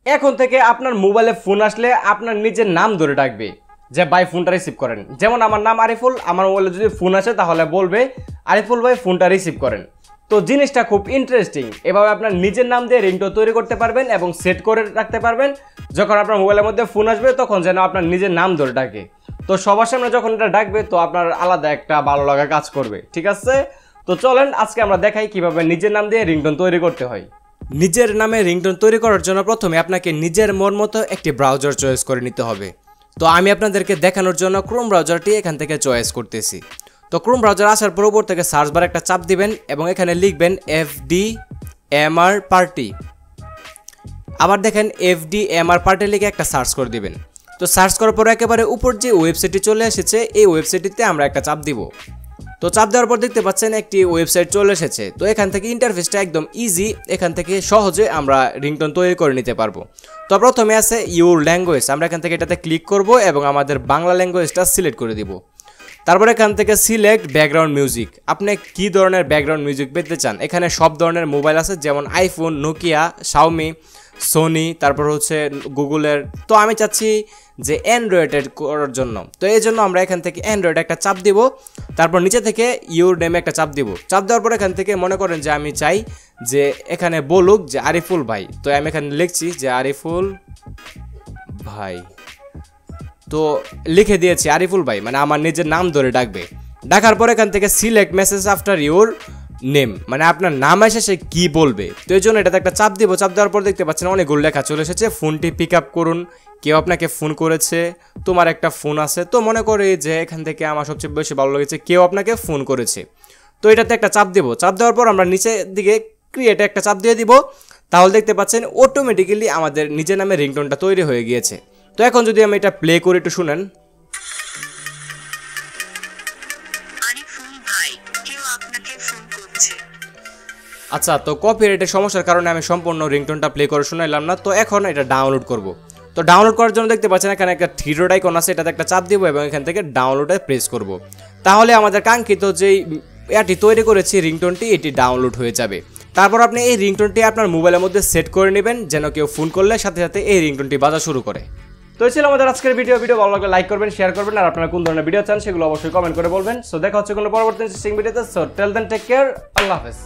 এখন থেকে আপনার মোবাইলে ফোন আসলে আপনার নিজের নাম ধরে ডাকবে যে ভাই ফোনটা রিসিভ করেন। যেমন আমার নাম আরিফুল, আমার মোবাইলে যদি ফোন আসে তাহলে বলবে আরিফুল ভাই ফোনটা রিসিভ করেন। তো জিনিসটা খুব ইন্টারেস্টিং। এভাবে আপনার নিজের নাম দিয়ে রিংটোন তৈরি করতে পারবেন এবং সেট করে রাখতে পারবেন। যখন আপনার মোবাইলের মধ্যে ফোন আসবে তখন যেন আপনার নিজের নাম ধরে ডাকে। তো সবার সামনে যখন এটা ডাকবে তো আপনার আলাদা একটা ভালো লাগা কাজ করবে। ঠিক আছে, তো চলেন আজকে আমরা দেখাই কিভাবে নিজের নাম দিয়ে রিংটোন তৈরি করতে হয়। নিজের নামে রিংটোন তৈরি করার জন্য প্রথমে আপনাকে নিজের মন মতো একটি ব্রাউজার চয়েস করে নিতে হবে। তো আমি আপনাদেরকে দেখানোর জন্য ক্রোম ব্রাউজারটি এখান থেকে চয়েস করতেছি। তো ক্রোম ব্রাউজার আসার পর উপর থেকে সার্চ বার একটা চাপ দিবেন এবং এখানে লিখবেন FDMR পার্টি। আবার দেখেন FDMR পার্টি লিখে একটা সার্চ করে দিবেন। তো সার্চ করার পর একেবারে উপর যে ওয়েবসাইটটি চলে এসেছে এই ওয়েবসাইটটিতে আমরা একটা চাপ দিব। তো চাপ দেওয়ার পর দেখতে পাচ্ছেন একটি ওয়েবসাইট চলে এসেছে। তো এখান থেকে ইন্টারফেসটা একদম ইজি, এখান থেকে সহজে আমরা রিংটোন তৈরি করে নিতে পারবো। তো প্রথমে আছে ইউর ল্যাঙ্গুয়েজ, আমরা এখান থেকে এটাতে ক্লিক করব এবং আমাদের বাংলা ল্যাঙ্গুয়েজটা সিলেক্ট করে দিব। তারপর এখান থেকে সিলেক্ট ব্যাকগ্রাউন্ড মিউজিক, আপনি কী ধরনের ব্যাকগ্রাউন্ড মিউজিক পেতে চান। এখানে সব ধরনের মোবাইল আছে, যেমন আইফোন, নোকিয়া, শাওমি, সোনি, তারপর হচ্ছে গুগলের। তো আমি চাচ্ছি যে অ্যান্ড্রয়েডের করার জন্য, তো এই জন্য আমরা এখান থেকে অ্যান্ড্রয়েড একটা চাপ দিব। তারপর নিচে থেকে ইউর নেমে একটা চাপ দিব। চাপ দেওয়ার পর এখান থেকে মনে করেন যে আমি চাই যে এখানে বলুক যে আরিফুল ভাই, তো আমি এখানে লিখছি যে আরিফুল ভাই। তো লিখে দিয়েছি আরিফুল ভাই, মানে আমার নিজের নাম ধরে ডাকবে। ডাকার পর এখান থেকে select message after your name, মানে আপনার নাম এসে সে কী বলবে। তো এই জন্য এটাতে একটা চাপ দিব। চাপ দেওয়ার পর দেখতে পাচ্ছেন অনেকগুলো লেখা চলে এসেছে। ফোনটি পিক আপ করুন, কেউ আপনাকে ফোন করেছে, তোমার একটা ফোন আছে। তো মনে করি যে এখান থেকে আমার সবচেয়ে বেশি ভালো লেগেছে কেউ আপনাকে ফোন করেছে। তো এটাতে একটা চাপ দেব। চাপ দেওয়ার পর আমরা নিচের দিকে ক্রিয়েটে একটা চাপ দিয়ে দিব। তাহলে দেখতে পাচ্ছেন অটোমেটিক্যালি আমাদের নিজের নামে রিংটোনটা তৈরি হয়ে গিয়েছে। তো এখন যদি আমি এটা প্লে করি একটু শুনেন। আচ্ছা, তো কপিরাইটের সমস্যার কারণে আমি সম্পূর্ণ রিংটোনটা প্লে করে শোনাইলাম না। তো এখন এটা ডাউনলোড করব। তো ডাউনলোড করার জন্য দেখতে পাচ্ছেন এখানে একটা থ্রি ডট আইকন আছে, এটাতে একটা চাপ দিব এবং এখান থেকে ডাউনলোডে প্রেস করব। তাহলে আমাদের কাঙ্ক্ষিত যেই এটি তৈরি করেছি রিংটোনটি, এটি ডাউনলোড হয়ে যাবে। তারপর আপনি এই রিংটোনটি আপনার মোবাইলের মধ্যে সেট করে নেবেন, যেন কেউ ফোন করলে সাথে সাথে এই রিংটোনটি বাজা শুরু করে। তো এই ছিল আমাদের আজকের ভিডিও ভালো লাগলে লাইক করবেন, শেয়ার করবেন, আর আপনারা কোন ধরনের ভিডিও চান সেগুলো অবশ্যই কমেন্ট করে বলবেন। সো দেখা হচ্ছে কোনো পরবর্তী ইন্টারেস্টিং ভিডিওতে। So till then take care, আল্লাহ হাফেজ।